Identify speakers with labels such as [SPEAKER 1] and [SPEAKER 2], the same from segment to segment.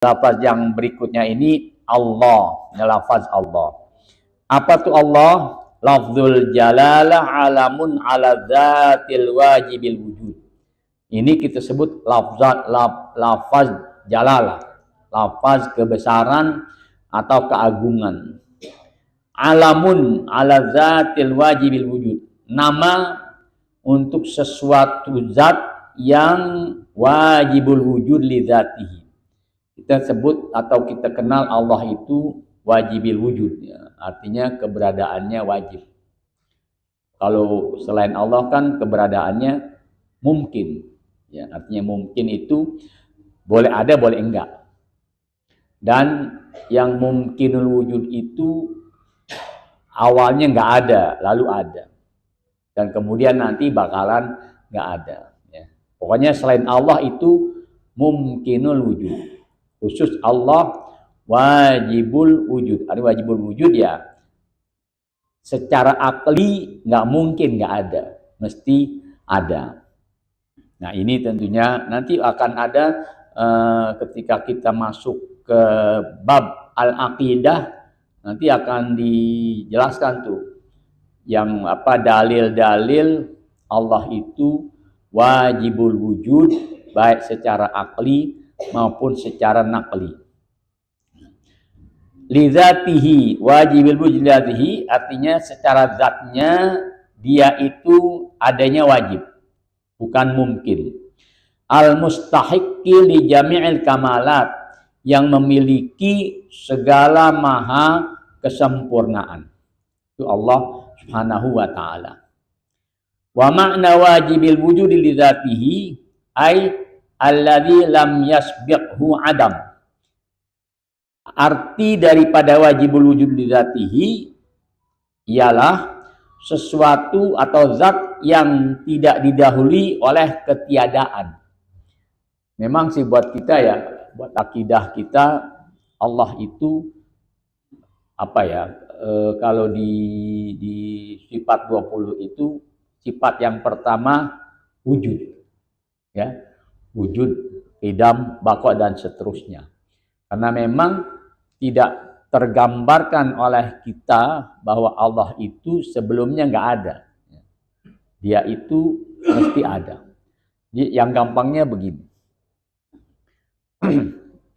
[SPEAKER 1] Lafaz yang berikutnya ini Allah, lafaz Allah. Apa tuh Allah? Lafzul jalalah alamun ala dzatil wajibil wujud. Ini kita sebut lafaz jalalah, lafaz kebesaran atau keagungan. Alamun ala dzatil wajibil wujud. Nama untuk sesuatu zat yang wajibul wujud li dzatihi. Kita sebut atau kita kenal Allah itu wajibil wujud, ya. Artinya keberadaannya wajib. Kalau selain Allah kan keberadaannya mungkin, ya. Artinya mungkin itu boleh ada, boleh enggak. Dan yang mungkinul wujud itu awalnya enggak ada, lalu ada. Dan kemudian nanti bakalan enggak ada, ya. Pokoknya selain Allah itu mungkinul wujud. Khusus Allah wajibul wujud. Ada wajibul wujud ya. Secara akli nggak mungkin nggak ada, mesti ada. Nah ini tentunya nanti akan ada ketika kita masuk ke bab al-aqidah, nanti akan dijelaskan tuh yang apa dalil-dalil Allah itu wajibul wujud baik secara akli maupun secara naqli. Lidzatihi wajibil wujud lidzatihi artinya secara zatnya dia itu adanya wajib, bukan mungkin. Al mustahiqqi li jami'il kamalat yang memiliki segala maha kesempurnaan. Itu Allah Subhanahu wa taala. Wa ma'na wajibil wujud lidzatihi ai alladzi lam yasbiqhu adam. Arti daripada wajibul wujud lidzatihi ialah sesuatu atau zat yang tidak didahului oleh ketiadaan. Memang sih buat kita ya, buat akidah kita Allah itu apa ya? Kalau di sifat 20 itu sifat yang pertama wujud. Ya. Wujud, idam, baqa dan seterusnya. Karena memang tidak tergambarkan oleh kita bahwa Allah itu sebelumnya nggak ada. Dia itu mesti ada. Yang gampangnya begini.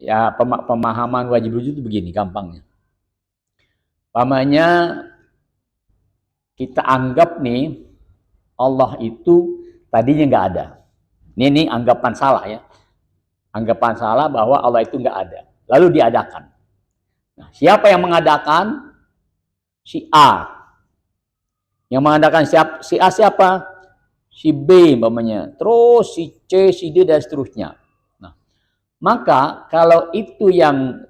[SPEAKER 1] Ya pemahaman wajib wujud itu begini gampangnya. Pamannya kita anggap nih Allah itu tadinya nggak ada. Ini anggapan salah ya. Anggapan salah bahwa Allah itu nggak ada. Lalu diadakan. Nah, siapa yang mengadakan? Si A. Yang mengadakan si A siapa? Si B umpamanya. Terus si C, si D dan seterusnya. Nah, maka kalau itu yang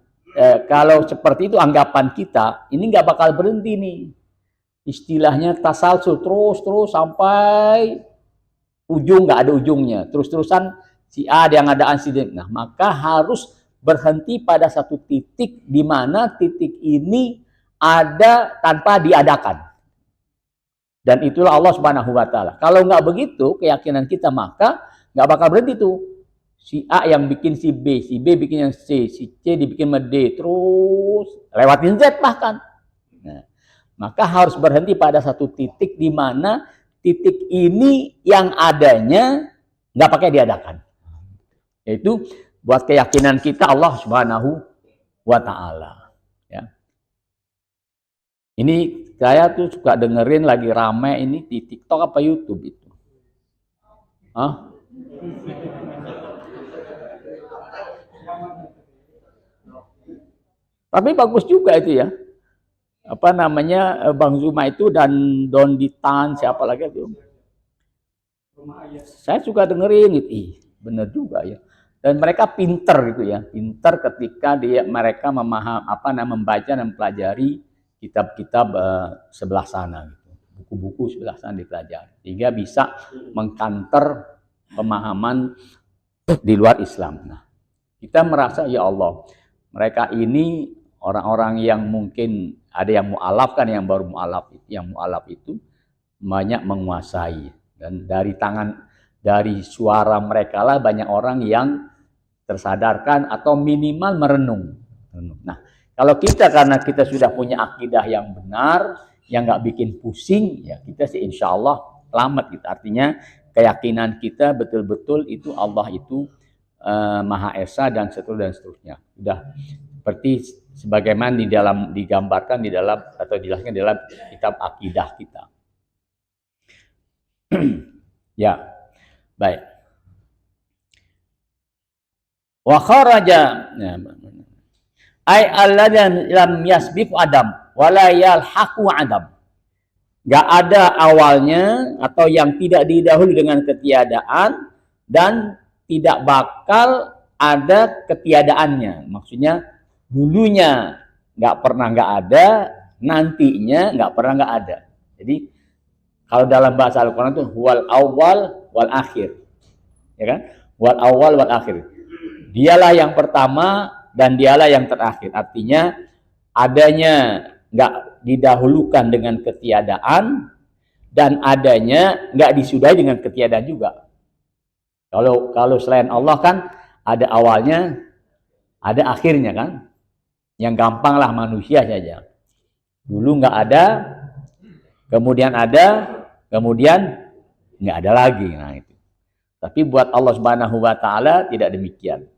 [SPEAKER 1] kalau seperti itu anggapan kita, ini nggak bakal berhenti nih. Istilahnya tasalsul terus sampai ujung nggak ada ujungnya, terus-terusan si A yang ngadaan si D. Nah, maka harus berhenti pada satu titik di mana titik ini ada tanpa diadakan. Dan itulah Allah Subhanahu wa taala. Kalau nggak begitu keyakinan kita, maka nggak bakal berhenti tuh. Si A yang bikin si B bikin yang C, si C dibikin sama D, terus lewatin Z bahkan. Nah, maka harus berhenti pada satu titik di mana titik ini yang adanya nggak pakai diadakan. Yaitu buat keyakinan kita Allah Subhanahu wa taala. Ya. Ini saya tuh suka dengerin lagi rame ini di TikTok apa YouTube itu. Hah? Tapi bagus juga itu ya. Apa namanya Bang Zuma itu dan Don Ditan siapa lagi itu. Saya suka dengerin itu, bener juga ya. Dan mereka pinter gitu ya, pinter ketika mereka membaca dan mempelajari kitab-kitab sebelah sana, gitu. Buku-buku sebelah sana dipelajari, sehingga bisa mengkanter pemahaman di luar Islam. Nah, kita merasa ya Allah, mereka ini orang-orang yang mungkin ada yang mu'alaf kan, yang baru mu'alaf, yang mu'alaf itu banyak menguasai. Dan dari suara mereka lah banyak orang yang tersadarkan atau minimal merenung. Nah, kalau kita karena kita sudah punya akidah yang benar, yang nggak bikin pusing, ya kita sih insya Allah selamat gitu. Artinya keyakinan kita betul-betul itu Allah itu Maha Esa dan seterusnya. Sudah seperti sebagaimana digambarkan di dalam atau dijelaskan di dalam kitab akidah kita. Ya, baik. Wa kharaja ay alladzi lam yasbiq adam wala yalhaqu adam. Gak ada awalnya atau yang tidak didahului dengan ketiadaan dan tidak bakal ada ketiadaannya. Maksudnya dulunya nggak pernah nggak ada, nantinya nggak pernah nggak ada. Jadi kalau dalam bahasa Al-Quran itu wal awal wal akhir, ya kan? Wal awal wal akhir. Dialah yang pertama dan dialah yang terakhir. Artinya adanya nggak didahulukan dengan ketiadaan dan adanya nggak disudahi dengan ketiadaan juga. Kalau selain Allah kan ada awalnya, ada akhirnya kan. Yang gampang lah manusia saja. Dulu nggak ada, kemudian ada, kemudian nggak ada lagi. Nah itu. Tapi buat Allah Subhanahu Wa Taala tidak demikian.